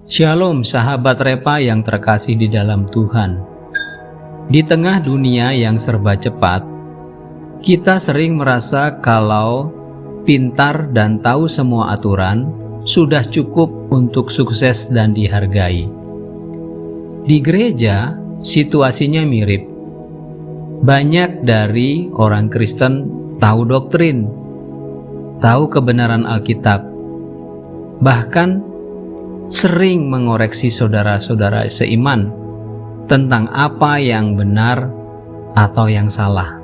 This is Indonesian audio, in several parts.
Shalom sahabat Repa yang terkasih di dalam Tuhan. Di tengah dunia yang serba cepat, kita sering merasa kalau pintar dan tahu semua aturan sudah cukup untuk sukses dan dihargai. Di gereja, situasinya mirip. Banyak dari orang Kristen tahu doktrin, tahu kebenaran Alkitab, bahkan sering mengoreksi saudara-saudara seiman tentang apa yang benar atau yang salah.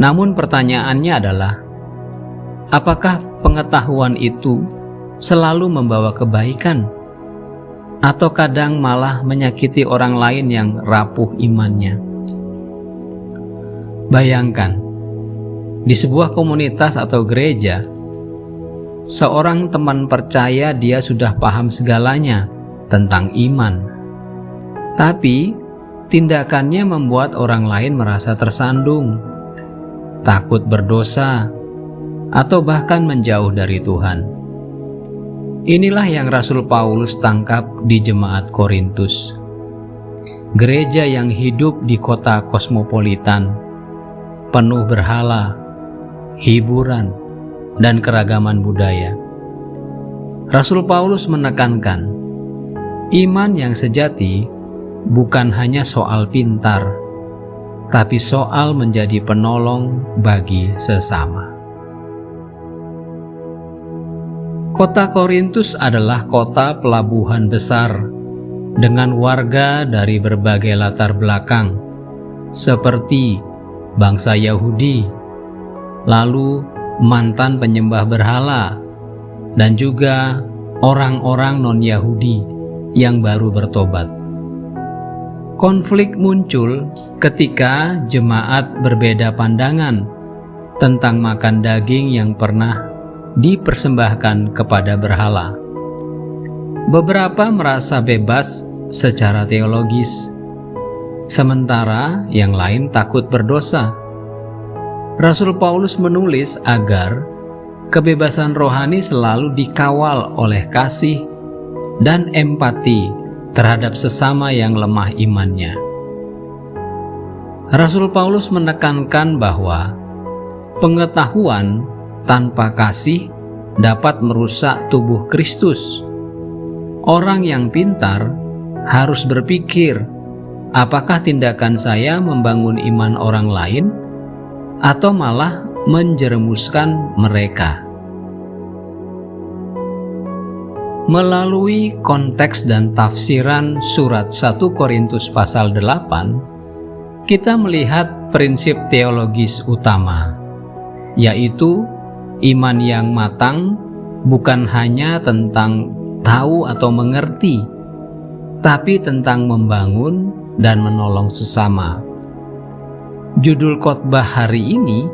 Namun pertanyaannya adalah, apakah pengetahuan itu selalu membawa kebaikan? Atau kadang malah menyakiti orang lain yang rapuh imannya? Bayangkan, di sebuah komunitas atau gereja, seorang teman percaya dia sudah paham segalanya tentang iman, tapi tindakannya membuat orang lain merasa tersandung, takut berdosa, atau bahkan menjauh dari Tuhan. Inilah yang Rasul Paulus tangkap di jemaat Korintus, gereja yang hidup di kota kosmopolitan, penuh berhala, hiburan, dan keragaman budaya. Rasul Paulus menekankan, iman yang sejati bukan hanya soal pintar, tapi soal menjadi penolong bagi sesama. Kota Korintus adalah kota pelabuhan besar dengan warga dari berbagai latar belakang, seperti bangsa Yahudi, lalu mantan penyembah berhala, dan juga orang-orang non-Yahudi yang baru bertobat. Konflik muncul ketika jemaat berbeda pandangan tentang makan daging yang pernah dipersembahkan kepada berhala. Beberapa merasa bebas secara teologis, sementara yang lain takut berdosa. Rasul Paulus menulis agar kebebasan rohani selalu dikawal oleh kasih dan empati terhadap sesama yang lemah imannya. Rasul Paulus menekankan bahwa pengetahuan tanpa kasih dapat merusak tubuh Kristus. Orang yang pintar harus berpikir, apakah tindakan saya membangun iman orang lain atau malah menjerumuskan mereka. Melalui konteks dan tafsiran surat 1 Korintus pasal 8, kita melihat prinsip teologis utama, yaitu iman yang matang bukan hanya tentang tahu atau mengerti, tapi tentang membangun dan menolong sesama. Judul khotbah hari ini,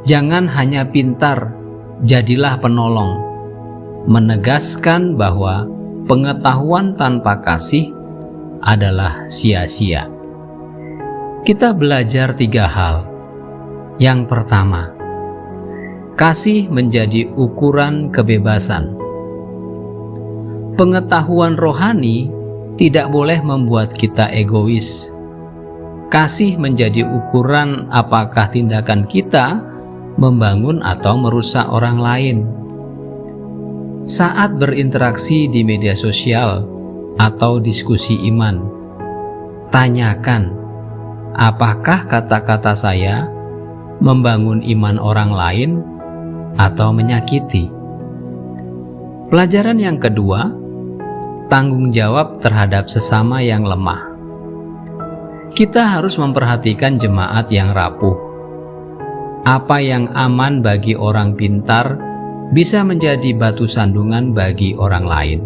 jangan hanya pintar, jadilah penolong, menegaskan bahwa pengetahuan tanpa kasih adalah sia-sia. Kita belajar 3 hal. Yang pertama, kasih menjadi ukuran kebebasan. Pengetahuan rohani tidak boleh membuat kita egois. Kasih menjadi ukuran apakah tindakan kita membangun atau merusak orang lain. Saat berinteraksi di media sosial atau diskusi iman, tanyakan, apakah kata-kata saya membangun iman orang lain atau menyakiti? Pelajaran yang kedua, tanggung jawab terhadap sesama yang lemah. Kita harus memperhatikan jemaat yang rapuh. Apa yang aman bagi orang pintar bisa menjadi batu sandungan bagi orang lain.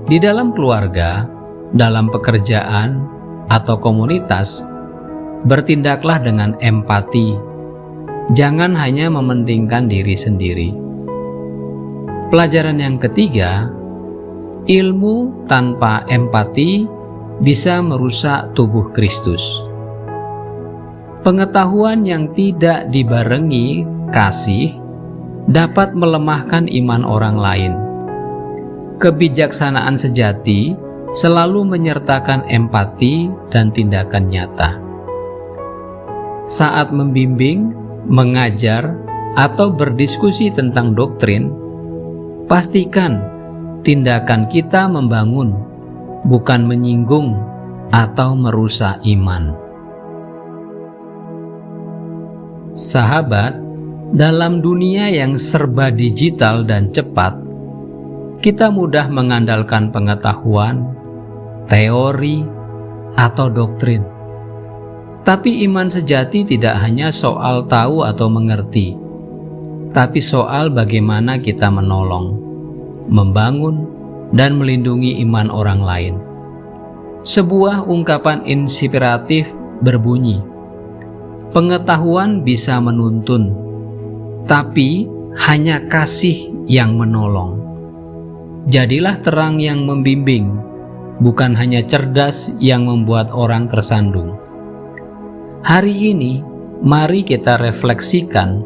Di dalam keluarga, dalam pekerjaan, atau komunitas, bertindaklah dengan empati. Jangan hanya mementingkan diri sendiri. Pelajaran yang ketiga, ilmu tanpa empati bisa merusak tubuh Kristus. Pengetahuan yang tidak dibarengi kasih dapat melemahkan iman orang lain. Kebijaksanaan sejati selalu menyertakan empati dan tindakan nyata. Saat membimbing, mengajar, atau berdiskusi tentang doktrin, pastikan tindakan kita membangun, bukan menyinggung atau merusak iman. Sahabat, dalam dunia yang serba digital dan cepat, kita mudah mengandalkan pengetahuan, teori, atau doktrin. Tapi iman sejati tidak hanya soal tahu atau mengerti, tapi soal bagaimana kita menolong, membangun, dan melindungi iman orang lain. Sebuah ungkapan inspiratif berbunyi, "Pengetahuan bisa menuntun, tapi hanya kasih yang menolong." Jadilah terang yang membimbing, bukan hanya cerdas yang membuat orang tersandung. Hari ini, mari kita refleksikan,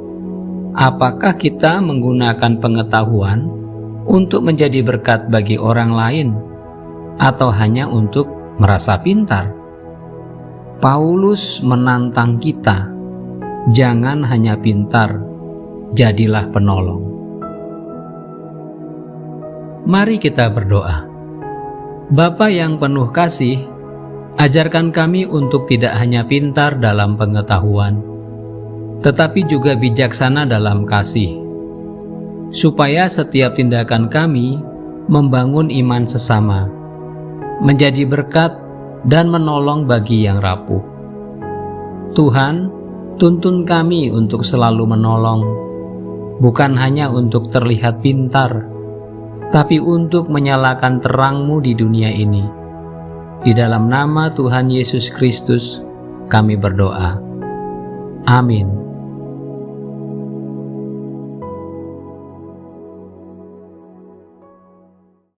apakah kita menggunakan pengetahuan untuk menjadi berkat bagi orang lain, atau hanya untuk merasa pintar? Paulus menantang kita, jangan hanya pintar, jadilah penolong. Mari kita berdoa. Bapa yang penuh kasih, ajarkan kami untuk tidak hanya pintar dalam pengetahuan, tetapi juga bijaksana dalam kasih, supaya setiap tindakan kami membangun iman sesama, menjadi berkat dan menolong bagi yang rapuh. Tuhan, tuntun kami untuk selalu menolong, bukan hanya untuk terlihat pintar, tapi untuk menyalakan terang-Mu di dunia ini. Di dalam nama Tuhan Yesus Kristus, kami berdoa. Amin.